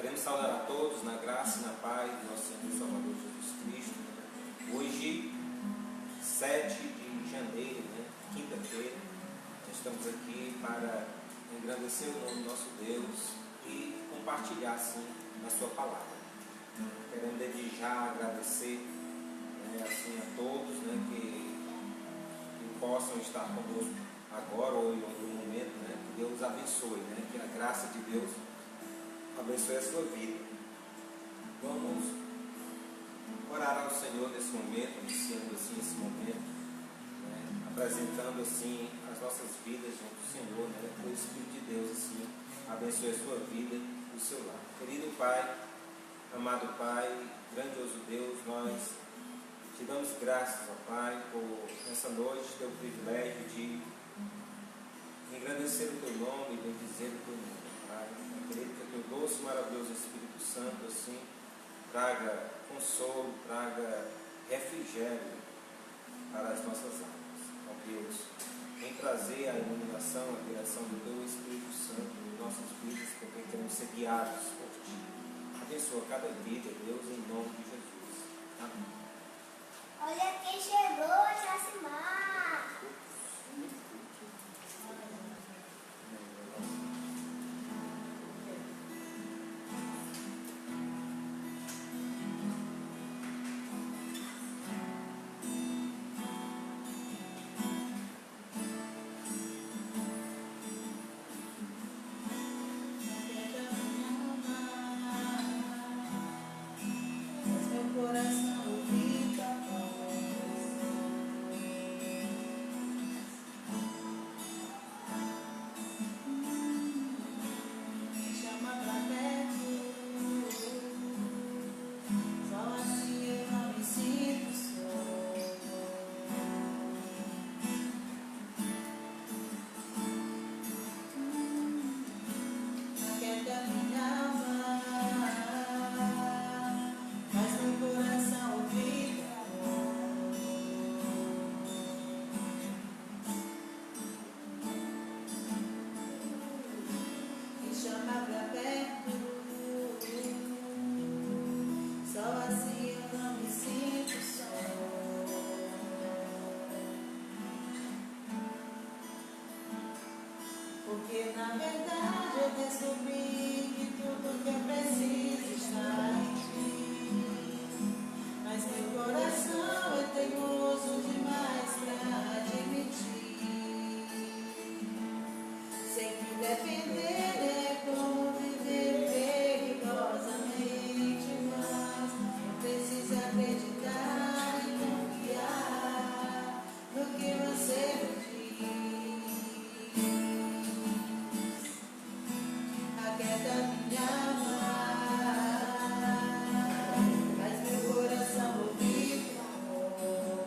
Queremos saudar a todos na graça e na paz do nosso Senhor e Salvador Jesus Cristo. Hoje, 7 de janeiro, quinta-feira, estamos aqui para engrandecer o nome do nosso Deus e compartilhar, assim, a sua palavra. Queremos desde já agradecer assim, a todos que possam estar conosco agora ou em outro momento, que Deus abençoe, que a graça de Deus abençoe a sua vida. Vamos orar ao Senhor nesse momento, iniciando assim esse momento, apresentando assim as nossas vidas junto ao Senhor, que o Espírito de Deus assim abençoe a sua vida e o seu lar. Querido Pai, amado Pai, grandioso Deus, nós te damos graças, ó Pai, por essa noite ter o privilégio de engrandecer o teu nome e bendizer o teu nome, Pai. Acredito que o teu doce e maravilhoso Espírito Santo assim traga consolo, traga refrigério para as nossas almas. Ó Deus, vem trazer a iluminação, a direção do teu Espírito Santo em nossas vidas, porque queremos ser guiados por ti. Abençoa cada vida, Deus, em nome de Jesus. Amém. Olha quem chegou, Jacimar! Porque na verdade eu descobri que tudo que eu preciso está em ti. Mas meu coração é teimoso demais para admitir. Sei que defender é como viver perigosamente, mas eu preciso acreditar e confiar no que você me diz. Aquieta minha alma, faz meu coração ouvir teu amor.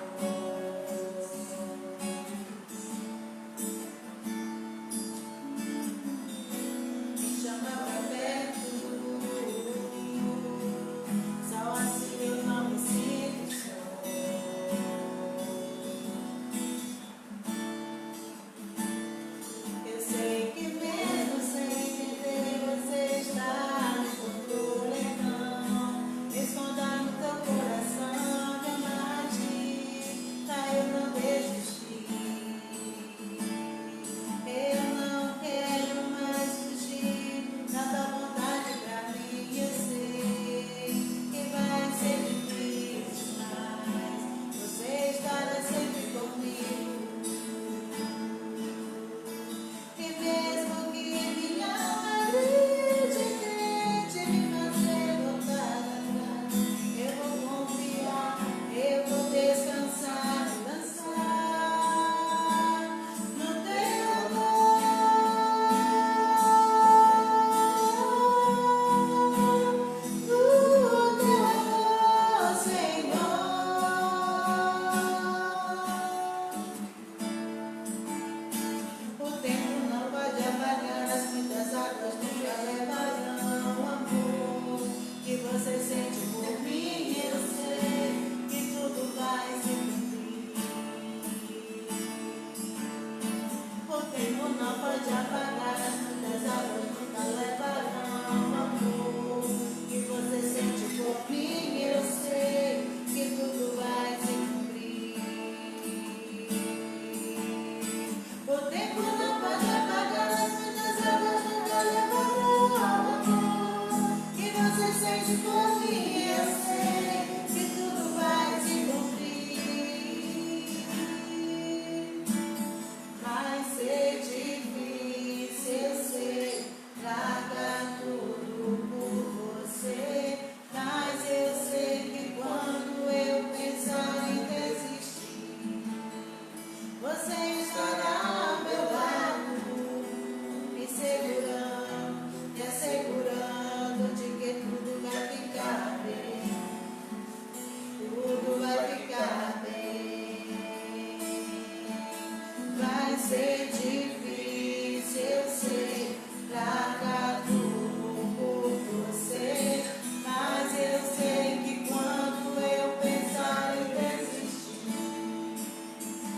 ser difícil, eu sei, largar tudo por você. Mas eu sei que quando eu pensar em desistir,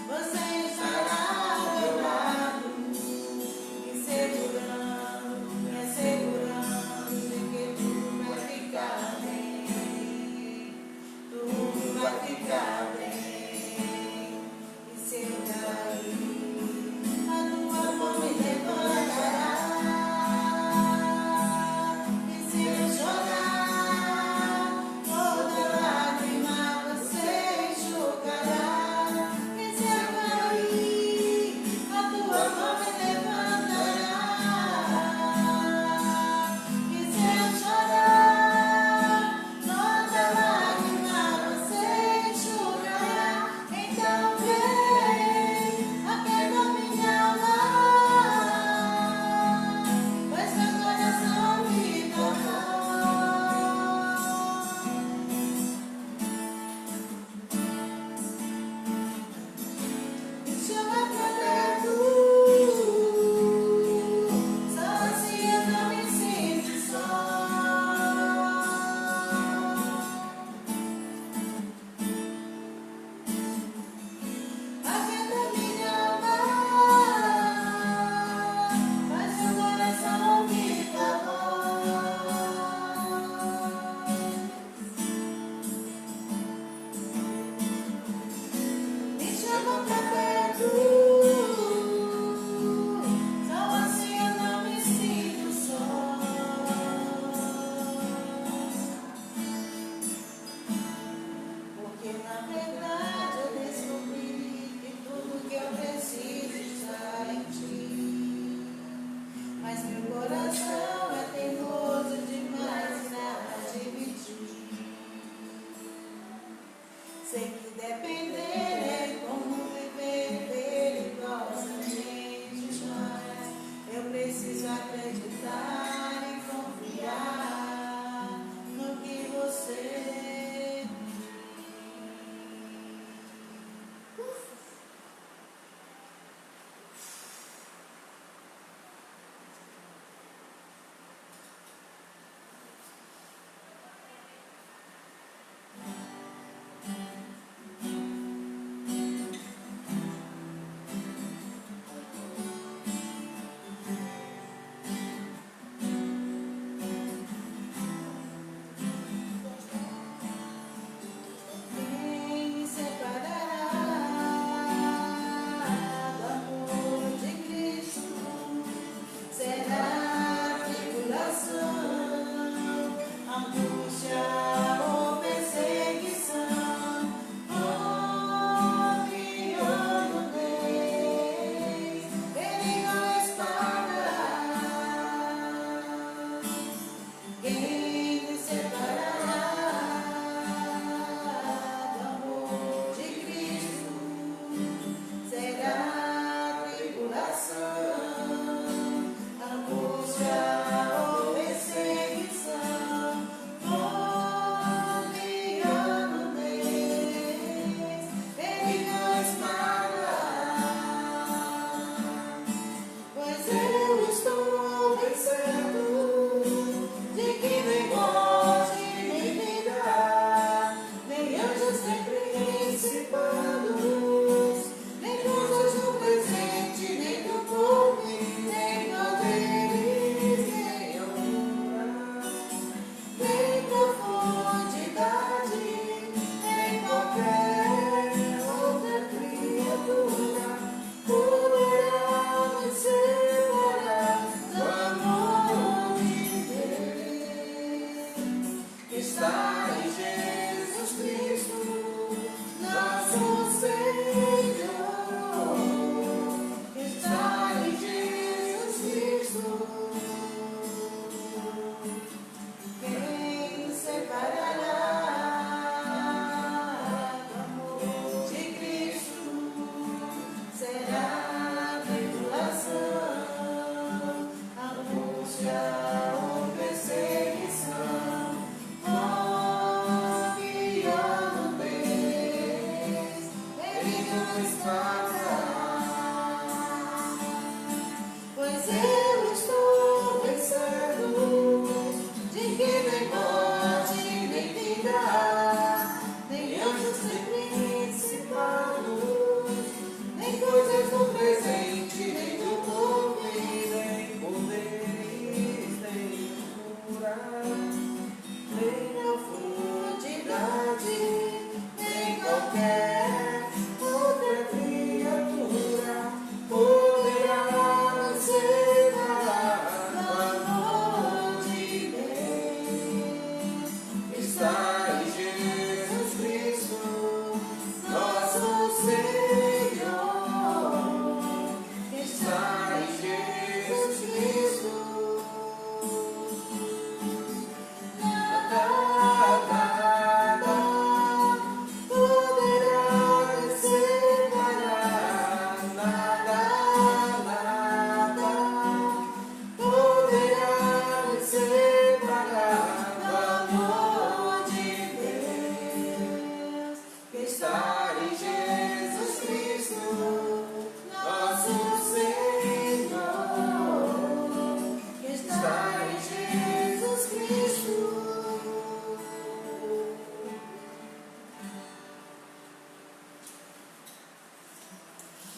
você estará ao meu lado, me assegurando de que tudo vai ficar bem. Tudo vai ficar bem. E se eu cair, a tua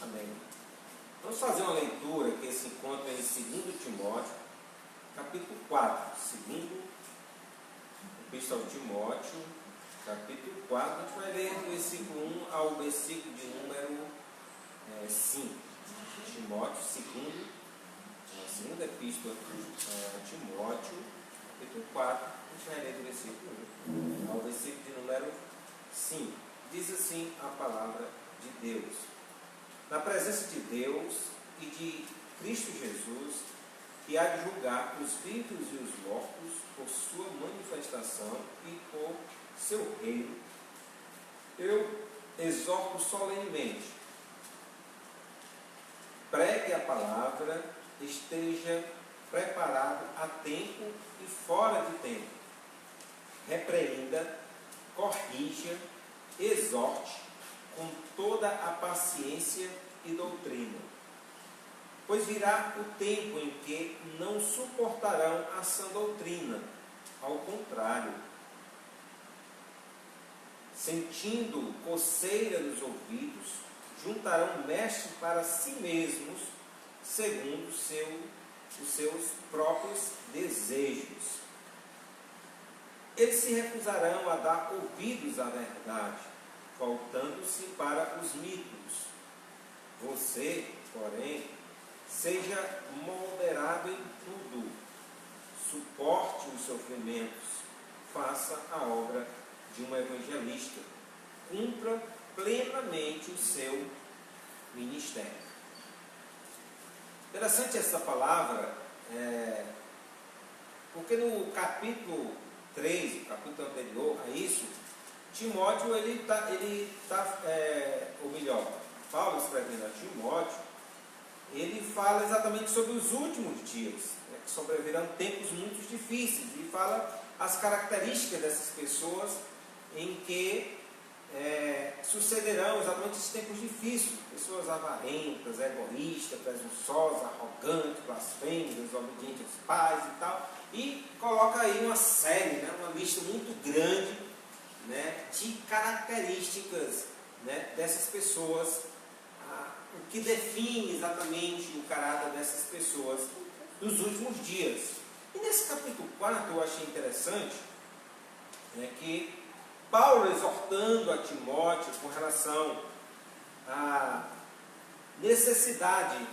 Amém. Vamos fazer uma leitura que se encontra em 2 Timóteo, capítulo 4. Segundo Epístola ao Timóteo, capítulo 4. A gente vai ler do versículo 1 ao versículo de número 5. Timóteo, segunda Epístola a Timóteo, capítulo 4. A gente vai ler do versículo 1 ao versículo de número 5. Diz assim a palavra de Deus: na presença de Deus e de Cristo Jesus, que há de julgar os vivos e os mortos por sua manifestação e por seu reino, eu exorto solenemente: pregue a palavra, esteja preparado a tempo e fora de tempo, repreenda, corrija, exorte com toda a paciência e doutrina. Pois virá o tempo em que não suportarão a sã doutrina, ao contrário, sentindo coceira nos ouvidos, juntarão mestres para si mesmos, segundo os seus próprios desejos. Eles se recusarão a dar ouvidos à verdade, voltando-se para os mitos. Você, porém, seja moderado em tudo, suporte os sofrimentos, faça a obra de um evangelista, cumpra plenamente o seu ministério. Interessante essa palavra, porque no capítulo 3, o capítulo anterior a isso, Timóteo, ou melhor, Paulo escrevendo a Timóteo, ele fala exatamente sobre os últimos dias, que sobrevirão tempos muito difíceis, e fala as características dessas pessoas em que sucederão exatamente esses tempos difíceis: pessoas avarentas, egoístas, presunçosas, arrogantes, blasfemas, desobedientes aos pais e tal, e coloca aí uma série, uma lista muito grande, de características, dessas pessoas, o que define exatamente o caráter dessas pessoas nos últimos dias. E nesse capítulo 4 eu achei interessante que Paulo, exortando a Timóteo com relação à necessidade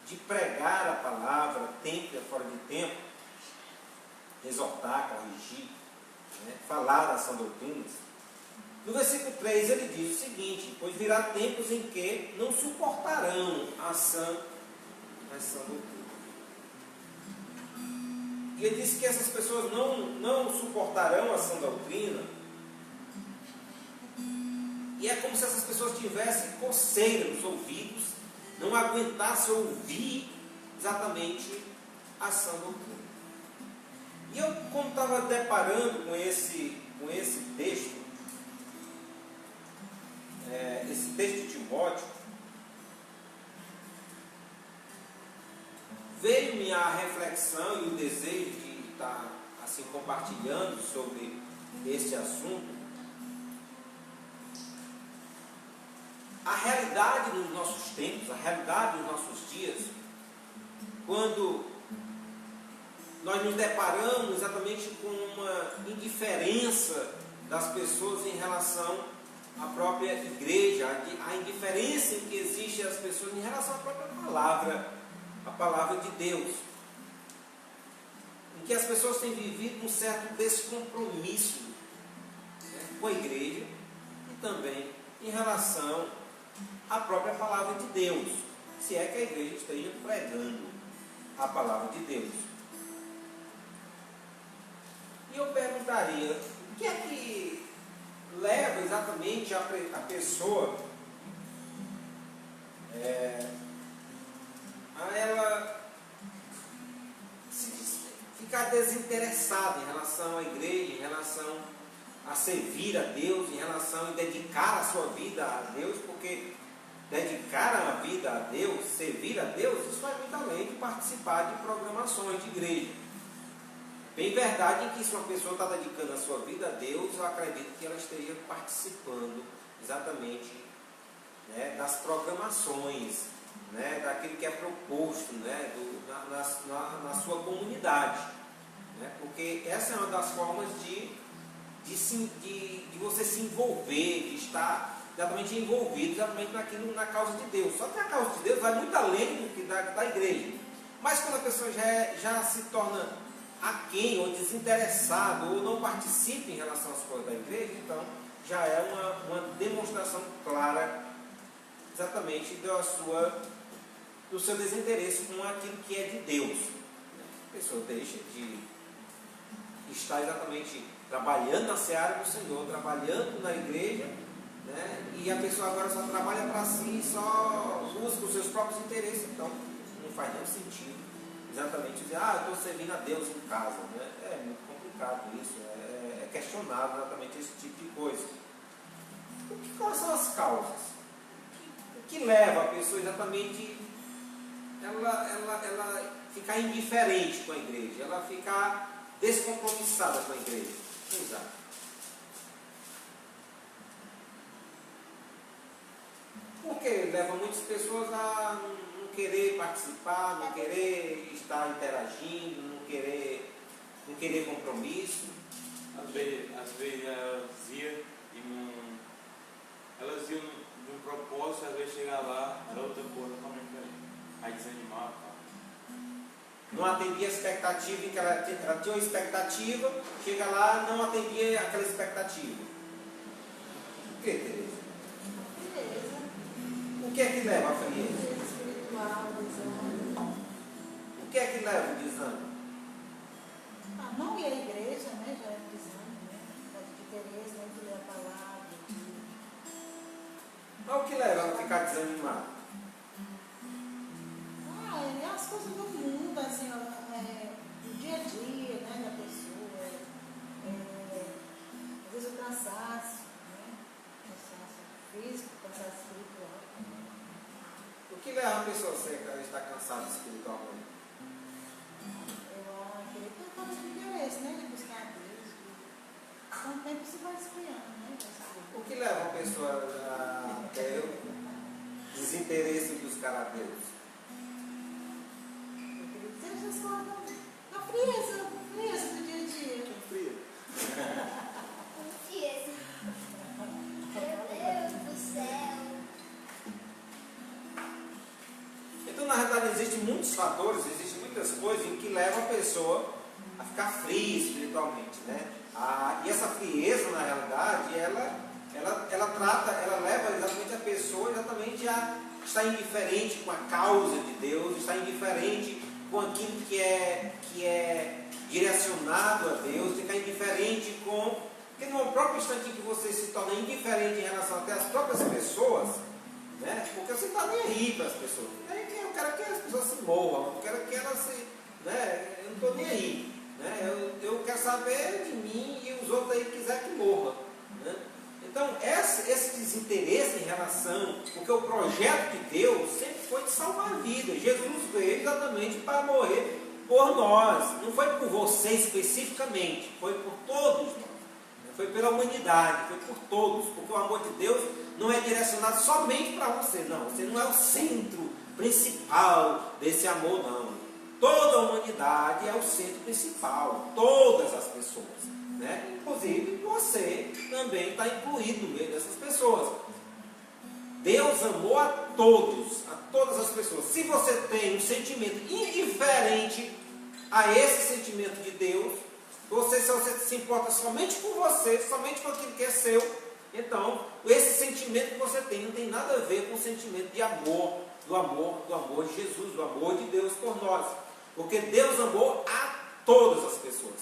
de pregar a palavra tempo e fora de tempo, exortar, corrigir, falar das sã doutrinas. No versículo 3 ele diz o seguinte: pois virá tempos em que não suportarão a sã doutrina. E ele disse que essas pessoas não suportarão a sã doutrina, e é como se essas pessoas tivessem coceira nos ouvidos, não aguentassem ouvir exatamente a sã doutrina. E eu, como estava deparando com esse texto, esse texto de Timóteo, veio-me a reflexão e o desejo de estar assim compartilhando sobre este assunto. A realidade dos nossos tempos, a realidade dos nossos dias, quando nós nos deparamos exatamente com uma indiferença das pessoas em relação à própria igreja, a indiferença que existe das pessoas em relação à própria palavra, a palavra de Deus, em que as pessoas têm vivido um certo descompromisso com a igreja e também em relação à própria palavra de Deus, se é que a igreja esteja pregando a palavra de Deus. E eu perguntaria: o que é que leva exatamente a pessoa a ela ficar desinteressada em relação à igreja, em relação a servir a Deus, em relação a dedicar a sua vida a Deus? Porque dedicar a vida a Deus, servir a Deus, isso vai muito além de participar de programações de igreja. Bem verdade que se uma pessoa está dedicando a sua vida a Deus, eu acredito que ela esteja participando exatamente né, das programações, né, daquilo que é proposto, né, na sua comunidade. Né, porque essa é uma das formas de você se envolver, de estar exatamente envolvido exatamente na causa de Deus. Só que a causa de Deus vai muito além do que da igreja. Mas quando a pessoa já se torna aquém ou desinteressado ou não participa em relação às coisas da igreja, então já é uma demonstração clara exatamente do seu desinteresse com aquilo que é de Deus. A pessoa deixa de estar exatamente trabalhando na seara do Senhor, trabalhando na igreja, né? E a pessoa agora só trabalha para si, só busca os seus próprios interesses. Então não faz nenhum sentido exatamente dizer, eu estou servindo a Deus em casa, né? É muito complicado isso, é questionável exatamente esse tipo de coisa. Quais são as causas? O que leva a pessoa exatamente ela ficar indiferente com a igreja, ela ficar descompromissada com a igreja? Exato. Porque leva muitas pessoas a não querer participar, não querer estar interagindo, não querer compromisso. Às vezes elas iam de um propósito, às vezes chegar lá, era outra coisa totalmente diferente. Aí desanimar, tá? Não atendia a expectativa, que ela tinha uma expectativa, chega lá, não atendia aquela expectativa. O que, Tereza? O que é que leva a frieza? Espiritual, desânimo. O que é que leva o desânimo? Não ir à igreja, né? Já é um desânimo, né? Falta de interesse, não ler a palavra. Mas o que leva ela a ficar desanimada? É as coisas do mundo, assim, o dia a dia, né, da pessoa. Às vezes o cansaço, né? Cansaço físico, cansaço espiritual. O que leva a pessoa a estar cansada espiritualmente? Eu acredito que é falta de interesse, né? De buscar a Deus. Com o tempo se vai esfriando, né? O que leva a pessoa a ter o desinteresse em buscar a Deus? Seja só a frieza do dia a dia. Frio. Confiança. Meu Deus do céu. Então, na realidade, existem muitos fatores, existem muitas coisas em que levam a pessoa a ficar fria espiritualmente, né? E essa frieza, na realidade, ela leva exatamente a pessoa exatamente a estar indiferente com a causa de Deus, estar indiferente com aquilo que é direcionado a Deus, ficar indiferente porque no próprio instante em que você se torna indiferente em relação até às próprias pessoas, né? Porque você está nem aí para as pessoas. Eu quero que as pessoas se morram, eu quero que elas se. Né? Eu não estou nem aí. Né? Eu quero saber de mim e os outros aí quiserem que morra. Né? Então, esse desinteresse em relação, porque o projeto de Deus sempre foi de salvar a vida. Jesus veio exatamente para morrer por nós. Não foi por você especificamente, foi por todos nós. Foi pela humanidade, foi por todos. Porque o amor de Deus não é direcionado somente para você, não. Você não é o centro principal desse amor, não. Toda a humanidade é o centro principal, todas as pessoas, né? Inclusive você também está incluído no meio dessas pessoas. Deus amou a todas as pessoas. Se você tem um sentimento indiferente a esse sentimento de Deus, se você se importa somente com você, somente com aquilo que é seu, então esse sentimento que você tem não tem nada a ver com o sentimento de amor, do amor de Jesus, do amor de Deus por nós. Porque Deus amou a todas as pessoas.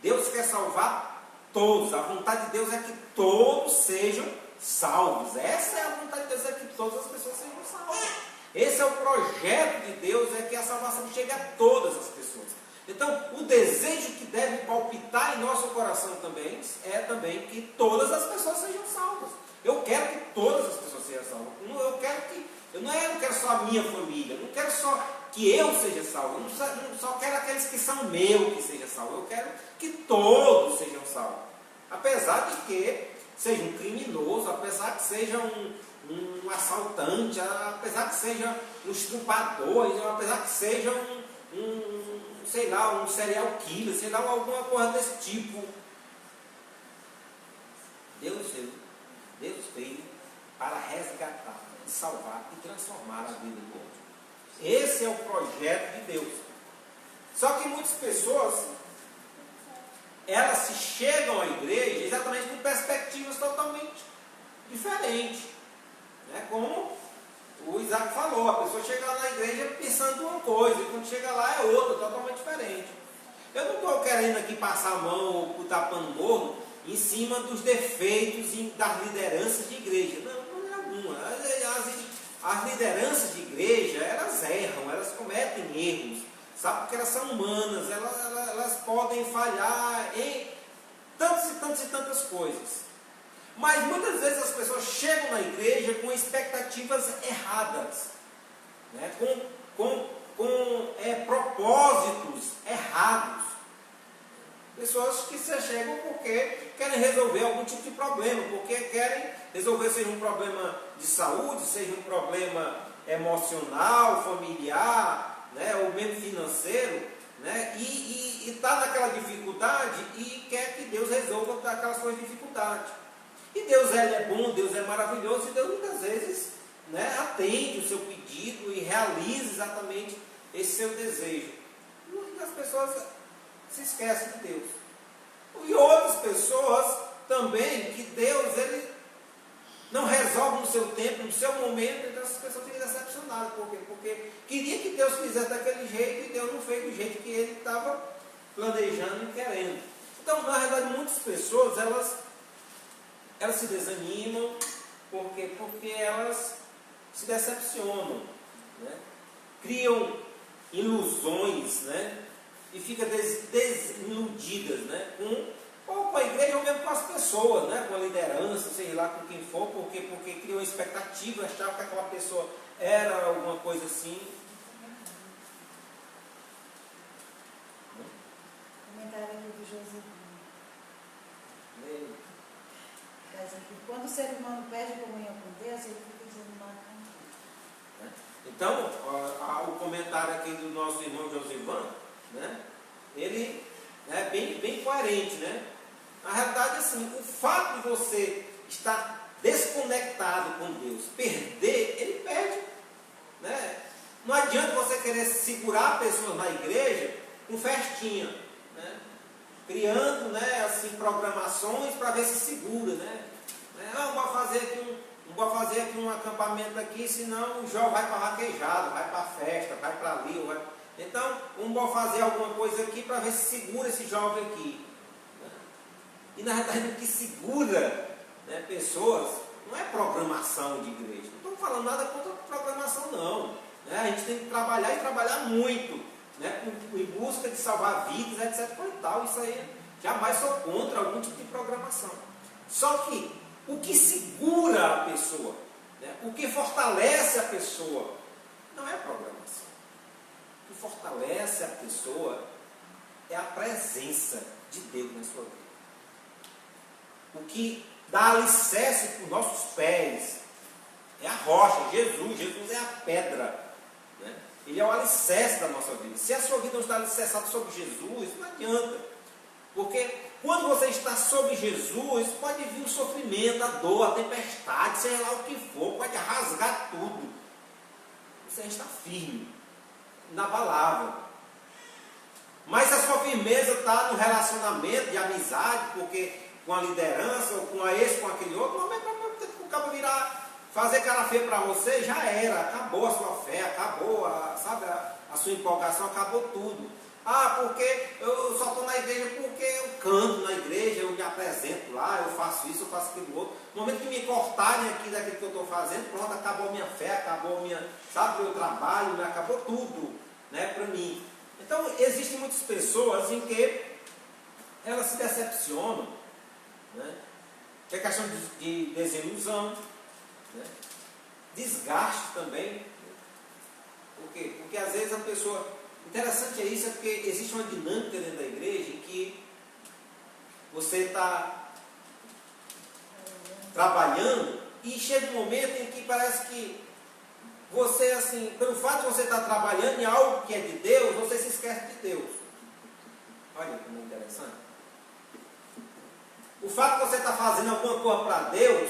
Deus quer salvar todos. A vontade de Deus é que todos sejam salvos. Essa é a vontade de Deus, é que todas as pessoas sejam salvas. Esse é o projeto de Deus, é que a salvação chegue a todas as pessoas. Então, o desejo que deve palpitar em nosso coração também é também que todas as pessoas sejam salvas. Eu quero que todas as pessoas sejam salvas. Eu não quero só a minha família, eu não quero só que eu seja salvo, eu não só quero aqueles que são meus que sejam salvos, eu quero que todos sejam salvos. Apesar de que seja um criminoso, apesar que seja um assaltante, apesar que seja um estrupador, apesar que seja sei lá, um serial killer, sei lá, alguma coisa desse tipo. Deus veio para resgatar, salvar e transformar a vida do outro. Esse é o projeto de Deus. Só que muitas pessoas, elas se chegam à igreja exatamente com perspectivas totalmente diferentes. Né? Como o Isaac falou, a pessoa chega lá na igreja pensando uma coisa, e quando chega lá é outra, totalmente diferente. Eu não estou querendo aqui passar a mão ou botar pano morno em cima dos defeitos das lideranças de igreja. Não é alguma. As lideranças de igreja, elas erram, elas cometem erros, sabe? Porque elas são humanas, elas podem falhar em tantas e tantas coisas. Mas muitas vezes as pessoas chegam na igreja com expectativas erradas, né? com propósitos errados. Pessoas que se chegam porque querem resolver algum tipo de problema, porque querem resolver, seja um problema de saúde, seja um problema emocional, familiar, né, ou mesmo financeiro, né, e está naquela dificuldade e quer que Deus resolva aquelas suas dificuldades. E Deus ele é bom, Deus é maravilhoso, e Deus muitas vezes, né, atende o seu pedido e realiza exatamente esse seu desejo. E as pessoas se esquecem de Deus. E outras pessoas também, que Deus ele não resolve no seu tempo, no seu momento, então essas pessoas ficam decepcionadas. Por quê? Porque queria que Deus fizesse daquele jeito e Deus não fez do jeito que ele estava planejando e querendo. Então, na verdade, muitas pessoas, elas se desanimam, porque elas se decepcionam, né? Criam ilusões, né? E ficam desiludidas, né? Com a igreja ou mesmo com as pessoas, né? Com a liderança, sei lá com quem for, porque criam expectativa, achavam que aquela pessoa era alguma coisa assim. Comentário aqui do José. Quando o ser humano perde comunhão com Deus, ele fica desanimado com Deus. Então, o comentário aqui do nosso irmão Josivan, né? Ele é bem coerente, né? Na realidade, assim, o fato de você estar desconectado com Deus, perder, ele perde, né? Não adianta você querer segurar pessoas na igreja com festinha, né? Criando, né, assim, programações para ver se segura, né? Não vou fazer aqui um acampamento aqui, senão o jovem vai para vaquejado, vai para festa, vai para ali, então vamos fazer alguma coisa aqui para ver se segura esse jovem aqui. E na verdade o que segura, né, pessoas não é programação de igreja. Não estou falando nada contra programação não, né? A gente tem que trabalhar e trabalhar muito, né, em busca de salvar vidas, etc. E tal. Isso aí jamais sou contra algum tipo de programação. Só que o que segura a pessoa, né, o que fortalece a pessoa, não é a programação. O que fortalece a pessoa é a presença de Deus na sua vida. O que dá alicerce para os nossos pés é a rocha, Jesus. Jesus é a pedra, né? Ele é o alicerce da nossa vida. Se a sua vida não está alicerçada sobre Jesus, não adianta. Porque quando você está sobre Jesus, pode vir o sofrimento, a dor, a tempestade, seja lá o que for, pode rasgar tudo. Você está firme, inabalável. Mas se a sua firmeza está no relacionamento de amizade, porque com a liderança, ou com esse, com aquele outro, não é para o cabo virar, fazer cara feia para você, já era, acabou a sua fé, acabou a sua empolgação, acabou tudo. Porque eu só estou na igreja porque eu canto na igreja, eu me apresento lá, eu faço isso, eu faço aquilo outro. No momento que me cortarem aqui daquilo que eu estou fazendo, pronto, acabou a minha fé, acabou o meu trabalho, acabou tudo, né, para mim. Então, existem muitas pessoas em que elas se decepcionam, né? É questão de desilusão, né? Desgaste também. Por quê? Porque às vezes a pessoa... Interessante é isso, é porque existe uma dinâmica dentro da igreja em que você está trabalhando E chega um momento em que parece que você, assim, pelo fato de você estar trabalhando em algo que é de Deus, você se esquece de Deus. Olha como é interessante. O fato de você estar fazendo alguma coisa para Deus,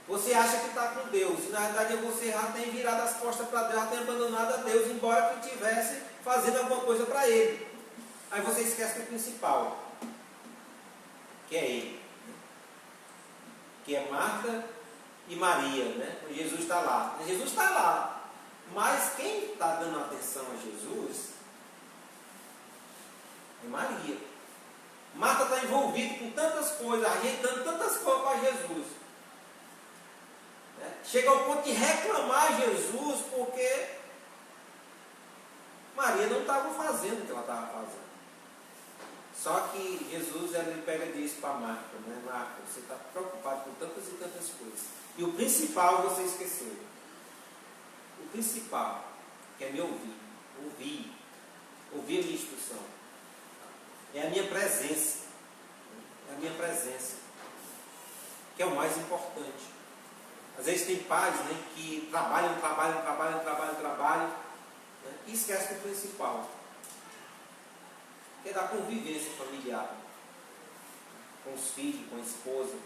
você acha que está com Deus. E na verdade você já tem virado as costas para Deus, já tem abandonado a Deus, embora que estivesse fazendo alguma coisa para Ele. Aí você esquece do principal, que é Ele. Que é Marta e Maria, né? Jesus está lá. Jesus está lá. Mas quem está dando atenção a Jesus é Maria. Marta está envolvida com tantas coisas, ajeitando tantas coisas para Jesus. Chega ao ponto de reclamar Jesus porque Maria não estava fazendo o que ela estava fazendo. Só que Jesus, ele pega e diz para Marta, né? Marta, você está preocupado com tantas e tantas coisas. E o principal você esqueceu. O principal, que é me ouvir. Ouvir a minha instrução. É a minha presença. É a minha presença. Que é o mais importante. Às vezes tem pais, né, que trabalham, né, e esquecem do principal. Que é da convivência familiar. Com os filhos, com a esposa.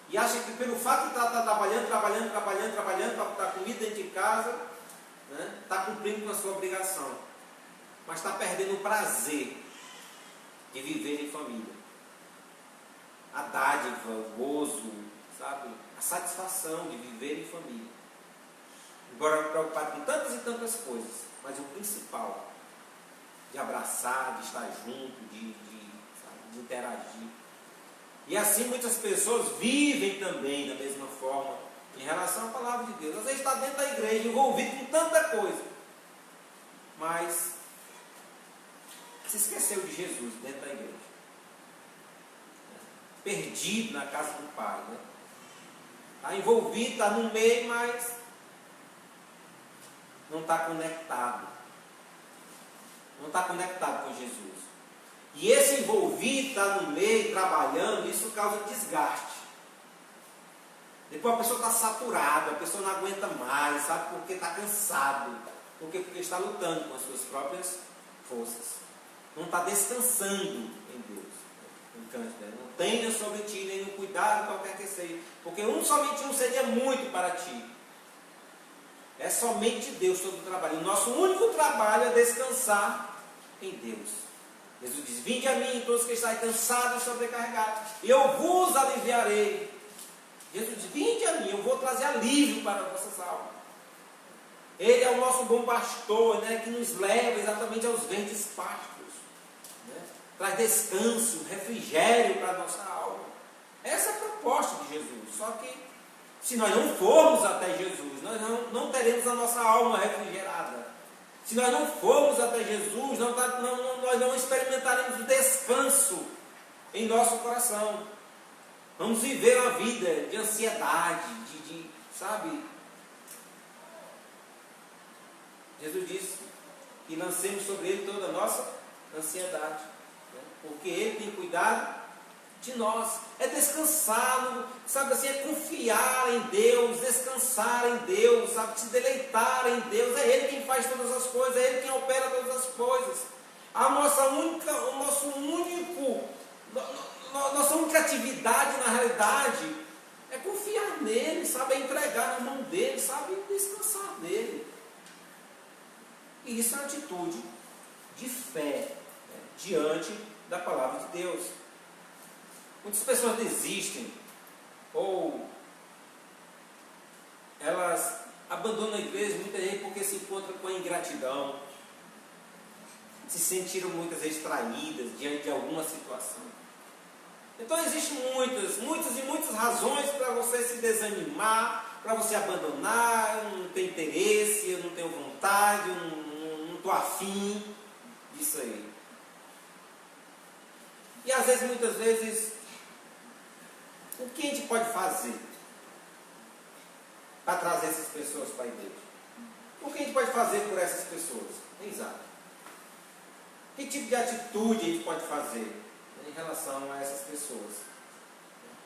E acha que pelo fato de estar trabalhando, para botar comida dentro de casa, né, está cumprindo com a sua obrigação. Mas está perdendo o prazer de viver em família. A dádiva, o gozo, sabe? A satisfação de viver em família. Embora preocupado com tantas e tantas coisas, mas o principal, de abraçar, de estar junto, de interagir. E assim muitas pessoas vivem também da mesma forma em relação à palavra de Deus. Às vezes está dentro da igreja, envolvido com tanta coisa, mas se esqueceu de Jesus dentro da igreja. Perdido na casa do Pai, né? Está envolvido, está no meio, mas não está conectado. Não está conectado com Jesus. E esse envolvido, está no meio, trabalhando, isso causa desgaste. Depois a pessoa está saturada, a pessoa não aguenta mais, sabe? Porque está cansado. Porque está lutando com as suas próprias forças. Não está descansando em Deus. Não tenha sobre ti nenhum cuidado qualquer que seja. Porque somente um seria muito para ti. É somente Deus todo o trabalho. O nosso único trabalho é descansar em Deus. Jesus diz: vinde a mim, todos que estáis cansados e sobrecarregados, e eu vos aliviarei. Jesus diz: vinde a mim, eu vou trazer alívio para as vossas almas. Ele é o nosso bom pastor, né, que nos leva exatamente aos verdes pastos, né? Traz descanso, refrigério para a nossa alma. Essa é a proposta de Jesus. Só que se nós não formos até Jesus, nós não teremos a nossa alma refrigerada. Se nós não formos até Jesus, nós não experimentaremos o descanso em nosso coração. Vamos viver uma vida de ansiedade, sabe? Jesus disse que lancemos sobre Ele toda a nossa ansiedade, né? Porque Ele tem cuidado de nós. É descansar, sabe assim, é confiar em Deus, descansar em Deus, sabe, se deleitar em Deus. É Ele quem faz todas as coisas, é Ele quem opera todas as coisas. Nossa única atividade na realidade é confiar nele, sabe, é entregar na mão dele, sabe, descansar nele. E isso é uma atitude de fé, né, diante da palavra de Deus. Muitas pessoas desistem, ou elas abandonam a igreja muitas vezes porque se encontram com a ingratidão, se sentiram muitas vezes traídas diante de alguma situação. Então existem muitas razões para você se desanimar, para você abandonar. Eu não tenho interesse, eu não tenho vontade, eu não estou afim disso aí. E às vezes, muitas vezes, o que a gente pode fazer para trazer essas pessoas para a igreja? O que a gente pode fazer por essas pessoas? Exato. Que tipo de atitude a gente pode fazer em relação a essas pessoas?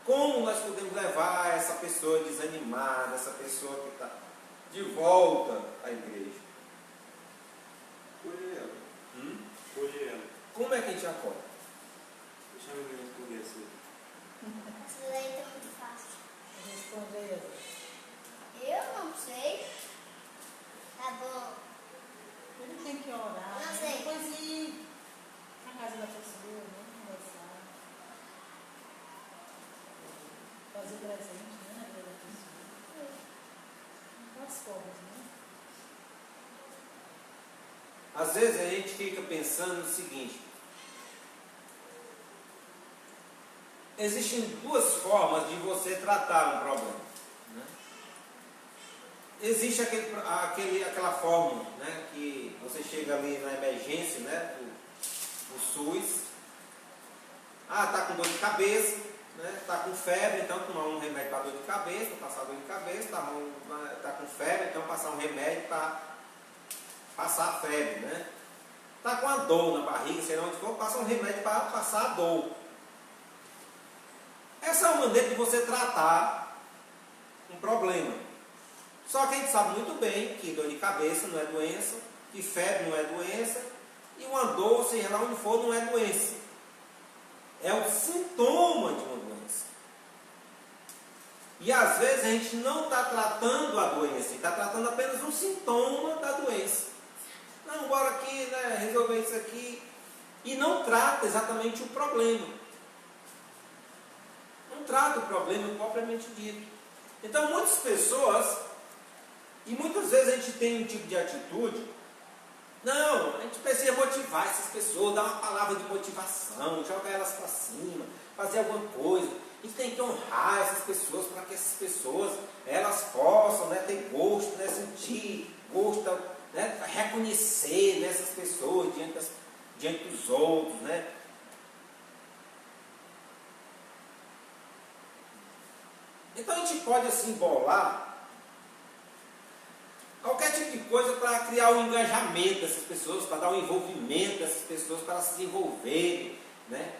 Como nós podemos levar essa pessoa desanimada, essa pessoa que está de volta à igreja? Escolhe ela. Escolhe ela. Como é que a gente acorda? Deixa a menina escolher assim. Isso daí tá muito fácil. Responde aí, Eva. Eu não sei. Tá bom. Ele tem que orar. Não sei. Depois ir na casa da pessoa, né? Conversar. Fazer presente, né? Na vida da pessoa. Várias formas, né? Às vezes a gente fica pensando no seguinte: existem duas formas de você tratar um problema, né? Existe aquela forma, né, que você chega ali na emergência, né, do SUS. Está com dor de cabeça, né, está com febre, então tomar um remédio para dor de cabeça, para passar dor de cabeça. Está com febre, então passar um remédio para passar a febre, né? Está com a dor na barriga, sei lá onde for, passa um remédio para passar a dor. Essa é uma maneira de você tratar um problema. Só que a gente sabe muito bem que dor de cabeça não é doença, que febre não é doença, e uma dor, seja lá onde for, não é doença. É o sintoma de uma doença. E às vezes a gente não está tratando a doença, está tratando apenas um sintoma da doença. Não, bora aqui, né, resolver isso aqui. E não trata exatamente o problema. Não trata o problema propriamente dito. Então muitas pessoas, e muitas vezes a gente tem um tipo de atitude, não, a gente precisa motivar essas pessoas, dar uma palavra de motivação, jogar elas para cima, fazer alguma coisa. A gente tem que honrar essas pessoas para que essas pessoas elas possam, né, ter gosto, né, sentir gosto, né, reconhecer nessas pessoas diante dos outros, né? Então a gente pode assim bolar qualquer tipo de coisa para criar um engajamento dessas pessoas, para dar um envolvimento dessas pessoas, para se envolverem, né,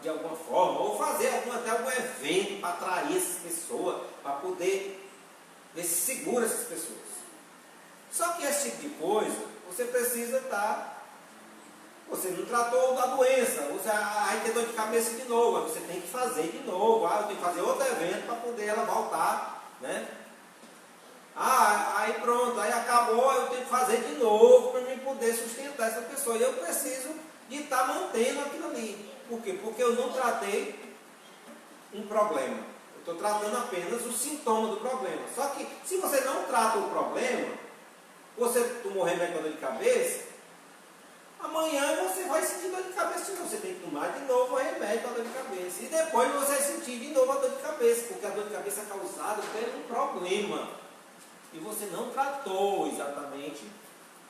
de alguma forma, ou fazer até algum evento para atrair essas pessoas, para poder ver se segura essas pessoas. Só que esse tipo de coisa, você precisa estar. Você não tratou da doença, você aí tem dor de cabeça de novo, aí você tem que fazer de novo, eu tenho que fazer outro evento para poder ela voltar, né? Aí pronto, aí acabou, eu tenho que fazer de novo para mim poder sustentar essa pessoa. E eu preciso de estar mantendo aquilo ali. Por quê? Porque eu não tratei um problema. Eu estou tratando apenas o sintoma do problema. Só que se você não trata o problema, você tomou remédio para dor de cabeça, amanhã você vai sentir dor de cabeça de novo. Você tem que tomar de novo o remédio para dor de cabeça. E depois você vai sentir de novo a dor de cabeça, porque a dor de cabeça é causada por um problema. E você não tratou exatamente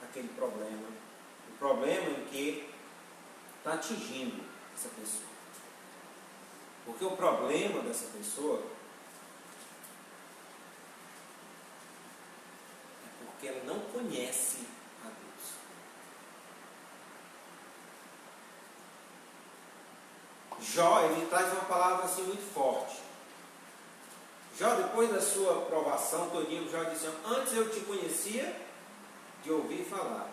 aquele problema. O problema em que está atingindo essa pessoa. Porque o problema dessa pessoa é porque ela não conhece a Deus. Jó, ele traz uma palavra assim muito forte. Jó, depois da sua provação todinha, Jó disse: antes eu te conhecia de ouvir falar,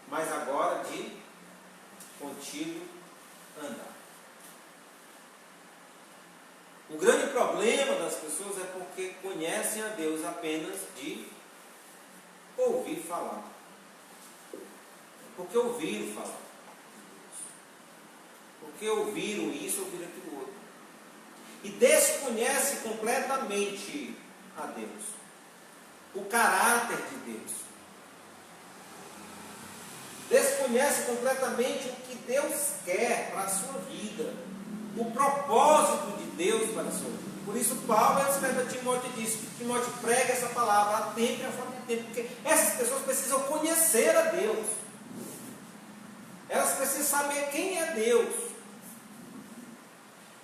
mas agora de contigo andar. O grande problema das pessoas é porque conhecem a Deus apenas de ouvir falar. Porque ouviram falar de Deus. Porque ouviram isso, ouviram aquilo outro. E desconhece completamente a Deus, o caráter de Deus. Desconhece completamente o que Deus quer para a sua vida, o propósito de Deus para a sua vida. Por isso Paulo escreve a Timóteo e diz: Timóteo, prega essa palavra a tempo e a fora de tempo, porque essas pessoas precisam conhecer a Deus. Elas precisam saber quem é Deus.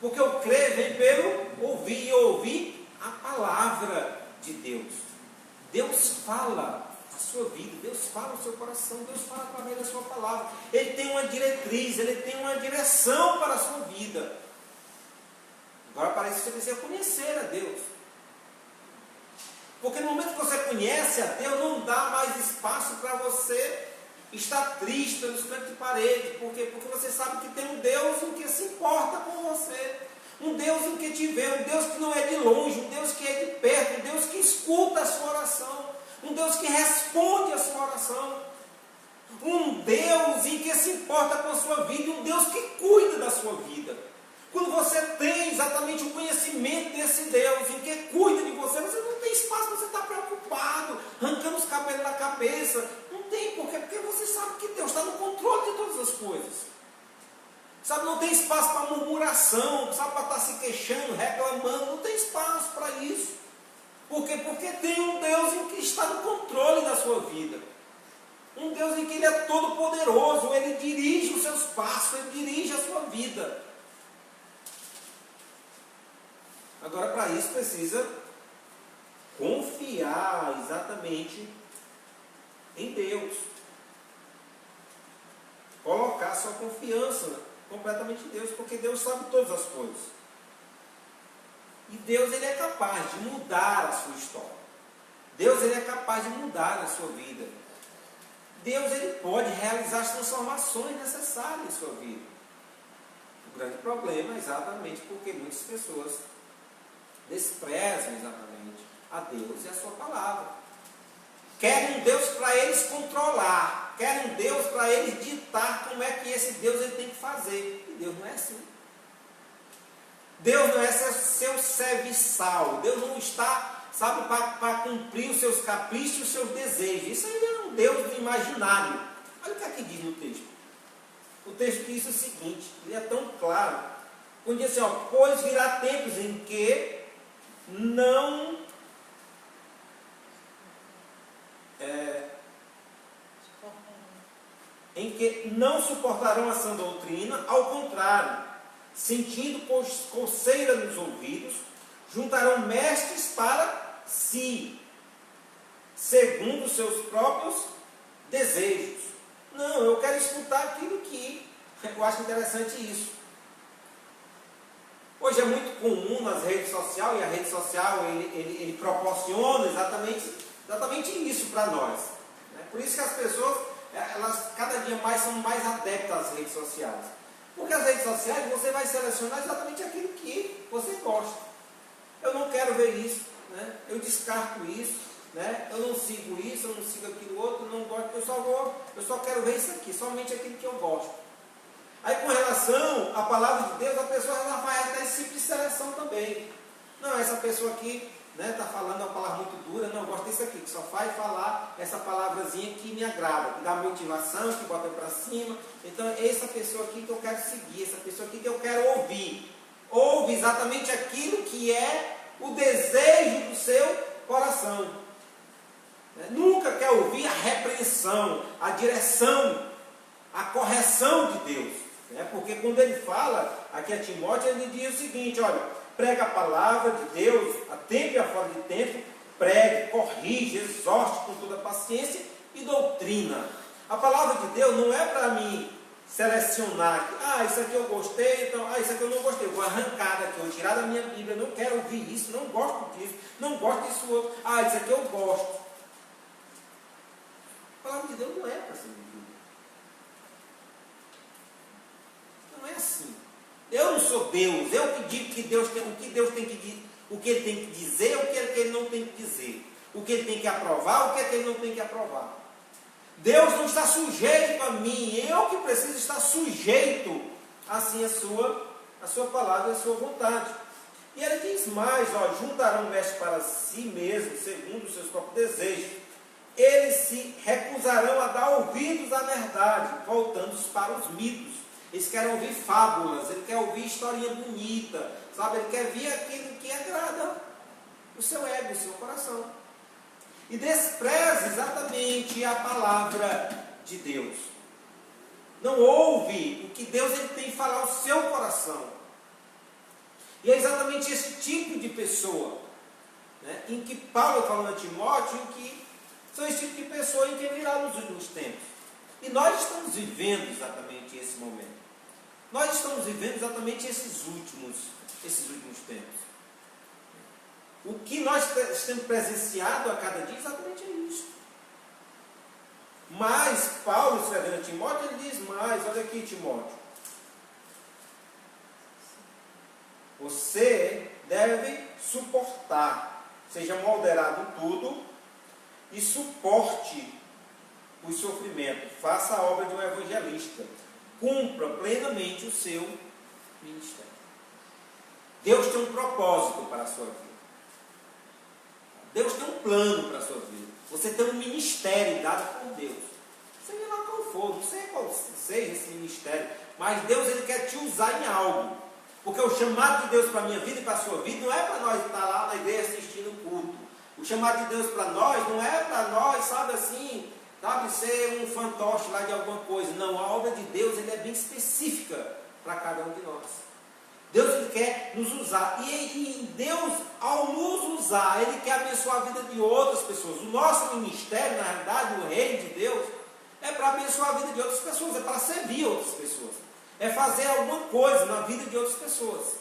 Porque o crer vem pelo ouvir, e ouvir a palavra de Deus. Deus fala a sua vida, Deus fala o seu coração, Deus fala através da sua palavra. Ele tem uma diretriz, ele tem uma direção para a sua vida. Agora, para isso, você precisa conhecer a Deus. Porque no momento que você conhece a Deus, não dá mais espaço para você estar triste pelos cantos de parede. Por quê? Porque você sabe que tem um Deus em que se importa com você. Um Deus em que te vê, um Deus que não é de longe, um Deus que é de perto, um Deus que escuta a sua oração, um Deus que responde a sua oração, um Deus em que se importa com a sua vida, um Deus que cuida da sua vida. Quando você tem exatamente o conhecimento desse Deus em que cuida de você, você não tem espaço para você estar preocupado, arrancando os cabelos da cabeça. Não tem, por quê? Porque você sabe que Deus está no controle de todas as coisas. Sabe, não tem espaço para murmuração, sabe, para estar se queixando, reclamando, não tem espaço para isso. Por quê? Porque tem um Deus em que está no controle da sua vida. Um Deus em que Ele é todo poderoso, Ele dirige os seus passos, Ele dirige a sua vida. Agora, para isso, precisa confiar exatamente em Deus. Colocar sua confiança completamente em Deus, porque Deus sabe todas as coisas. E Deus, Ele é capaz de mudar a sua história. Deus, Ele é capaz de mudar a sua vida. Deus, Ele pode realizar as transformações necessárias em sua vida. O grande problema é exatamente porque muitas pessoas desprezam exatamente a Deus e a sua palavra. Querem um Deus para eles controlar, querem um Deus para eles ditar como é que esse Deus ele tem que fazer. E Deus não é assim. Deus não é seu serviçal. Deus não está, sabe, para cumprir os seus caprichos e os seus desejos. Isso aí é um Deus do imaginário. Olha o que aqui diz no texto. O texto diz o seguinte, ele é tão claro. Quando diz assim, ó, pois virá tempos em que não suportarão a sã doutrina, ao contrário, sentindo coceira nos ouvidos, juntarão mestres para si, segundo os seus próprios desejos. Não, eu quero escutar aquilo que eu acho interessante isso. Hoje é muito comum nas redes sociais, e a rede social ele proporciona exatamente isso para nós. Né? Por isso que as pessoas, elas cada dia mais são mais adeptas às redes sociais. Porque as redes sociais você vai selecionar exatamente aquilo que você gosta. Eu não quero ver isso, né? Eu descarto isso, né? Eu não sigo isso, eu não sigo aquilo outro, eu não gosto, eu só quero ver isso aqui, somente aquilo que eu gosto. Aí, com relação à palavra de Deus, a pessoa ela vai até esse tipo de seleção também. Não, essa pessoa aqui está falando uma palavra muito dura, não, eu gosto desse aqui, que só faz falar essa palavrazinha que me agrada, que dá motivação, que bota para cima. Então, é essa pessoa aqui que eu quero seguir, essa pessoa aqui que eu quero ouvir. Ouve exatamente aquilo que é o desejo do seu coração. Nunca quer ouvir a repreensão, a direção, a correção de Deus. Porque quando ele fala aqui a Timóteo, ele diz o seguinte, olha, prega a palavra de Deus a tempo e a fora de tempo, pregue, corrige, exorte com toda paciência e doutrina. A palavra de Deus não é para mim selecionar, isso aqui eu gostei, então, isso aqui eu não gostei, eu vou arrancar daqui, eu vou tirar da minha Bíblia, não quero ouvir isso, não gosto disso, não gosto disso outro, isso aqui eu gosto. A palavra de Deus não é para ser vivida. Não é assim. Eu não sou Deus, eu que digo que Deus tem, o que Deus tem que o que Ele tem que dizer, o que Ele não tem que dizer, o que Ele tem que aprovar, o que Ele não tem que aprovar. Deus não está sujeito a mim, eu que preciso estar sujeito assim a sua palavra, a sua vontade. E ele diz mais, juntarão mestres para si mesmos, segundo os seus próprios desejos. Eles se recusarão a dar ouvidos à verdade, voltando-se para os mitos. Eles querem ouvir fábulas, ele quer ouvir historinha bonita, sabe? Ele quer ver aquilo que agrada o seu ego, o seu coração. E despreza exatamente a palavra de Deus. Não ouve o que Deus ele tem que falar ao seu coração. E é exatamente esse tipo de pessoa, né, em que Paulo falou a Timóteo, que são esse tipo de pessoa em que virá nos últimos tempos. E nós estamos vivendo exatamente esse momento. Nós estamos vivendo exatamente esses últimos esses últimos tempos. O que nós temos presenciado a cada dia exatamente é isso. Mas Paulo, escrevendo a Timóteo, ele diz mais, olha aqui, Timóteo. Você deve suportar, seja moderado em tudo e suporte os sofrimentos. Faça a obra de um evangelista. Cumpra plenamente o seu ministério. Deus tem um propósito para a sua vida. Deus tem um plano para a sua vida. Você tem um ministério dado por Deus. Seja lá qual for, não sei qual seja esse ministério, mas Deus ele quer te usar em algo. Porque o chamado de Deus para a minha vida e para a sua vida não é para nós estar lá na igreja assistindo o culto. O chamado de Deus para nós não é para nós, sabe assim, sabe, ser um fantoche lá de alguma coisa. Não, a obra de Deus ele é bem específica para cada um de nós. Deus ele quer nos usar. E Deus, ao nos usar, Ele quer abençoar a vida de outras pessoas. O nosso ministério, na realidade, o reino de Deus, é para abençoar a vida de outras pessoas, é para servir outras pessoas. É fazer alguma coisa na vida de outras pessoas.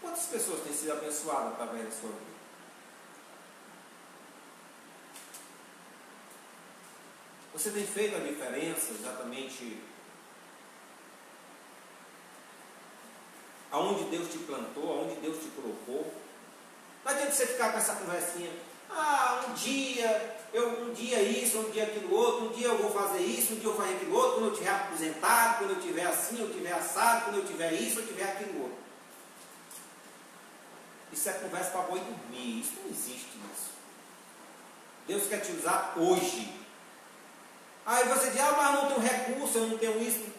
Quantas pessoas têm sido abençoadas através da sua vida? Você tem feito a diferença exatamente aonde Deus te plantou, aonde Deus te colocou? Não adianta você ficar com essa conversinha. Um dia isso, um dia aquilo outro, um dia eu vou fazer isso, um dia eu vou fazer aquilo outro, quando eu estiver aposentado, quando eu estiver assim, eu estiver assado, quando eu tiver isso, eu tiver aquilo outro. Isso é conversa para boi dormir, isso não existe isso. Deus quer te usar hoje. Aí você diz, mas eu não tenho recurso, eu não tenho isso.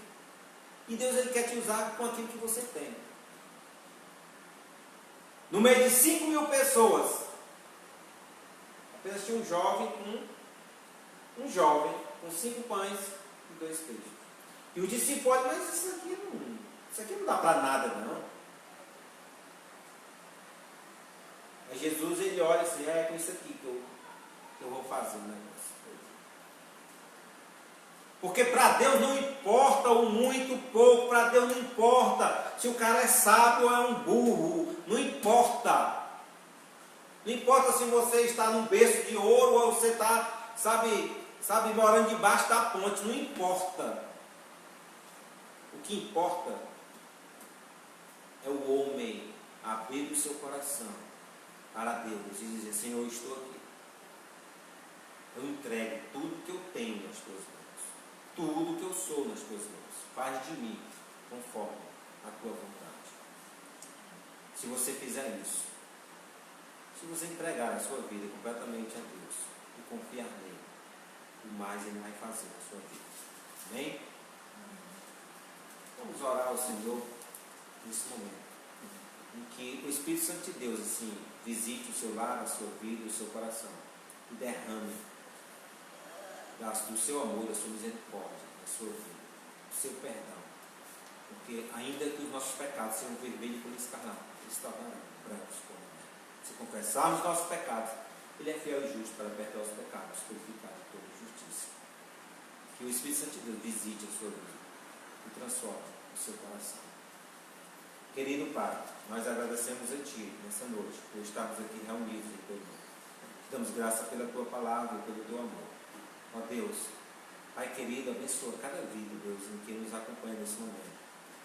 E Deus ele quer te usar com aquilo que você tem. No meio de 5.000 pessoas, apenas tinha um jovem com 5 pães e 2 peixes. E o discípulo olha, mas isso aqui não dá para nada não. Aí Jesus ele olha assim, é com isso aqui que eu vou fazer o negócio. Porque para Deus não importa o muito pouco, para Deus não importa se o cara é sábio ou é um burro, não importa. Não importa se você está num berço de ouro ou você está, sabe, morando debaixo da ponte, não importa. O que importa é o homem abrir o seu coração para Deus e dizer, Senhor, eu estou aqui. Eu entrego tudo que eu tenho nas tuas mãos. Tudo que eu sou nas tuas mãos. Faz de mim conforme a tua vontade. Se você fizer isso, se você entregar a sua vida completamente a Deus e confiar nele, o mais ele vai fazer na sua vida. Amém? Vamos orar ao Senhor nesse momento, em que o Espírito Santo de Deus assim, visite o seu lar, a sua vida, o seu coração e derrame do seu amor, da sua misericórdia, da sua vida, do seu perdão. Porque ainda que os nossos pecados sejam vermelhos como escarlate, eles se tornarão brancos como a neve. Se confessarmos os nossos pecados, Ele é fiel e justo para perdoar os pecados, purificar de toda injustiça. Que o Espírito Santo de Deus visite a sua vida e transforme o seu coração. Querido Pai, nós agradecemos a Ti nessa noite por estarmos aqui reunidos em Teu nome. Damos graça pela Tua palavra e pelo Teu amor. Ó Deus, Pai querido, abençoa cada vida, Deus, em que nos acompanha nesse momento.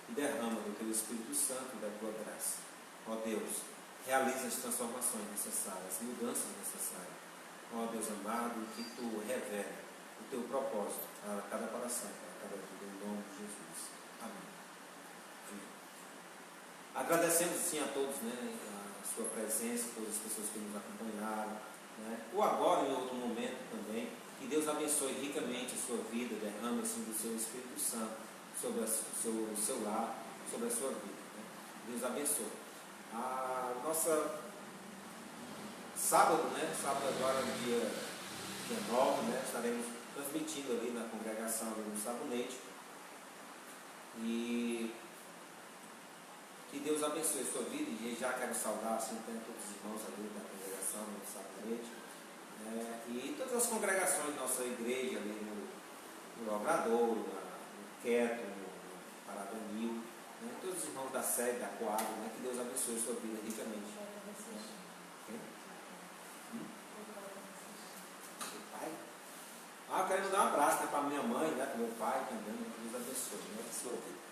E derrama do Teu Espírito Santo e da Tua graça. Ó Deus, realiza as transformações necessárias, as mudanças necessárias. Ó Deus amado, que Tu revele o Teu propósito para cada coração, para cada vida, em nome de Jesus. Amém. Amém. Agradecemos assim a todos, né, a sua presença, todas as pessoas que nos acompanharam, né, ou agora em outro momento também. Que Deus abençoe ricamente a sua vida, derrame assim do seu Espírito Santo sobre o seu lar, sobre a sua vida. Né? Deus abençoe. A nossa sábado, né? Sábado agora, dia 9, né? Estaremos transmitindo ali na congregação ali no Sabonete. E que Deus abençoe a sua vida. E já quero saudar assim, todos os irmãos ali da congregação no Sabonete. E todas as congregações da nossa igreja ali no Lavrador, no Queto, no Paradanil, né? Todos os irmãos sede, da Coab, né? Que Deus abençoe a sua vida ricamente. Seu pai? Eu quero mandar um abraço, né, para minha mãe, né, para meu pai também. Deus abençoe, né? A sua vida.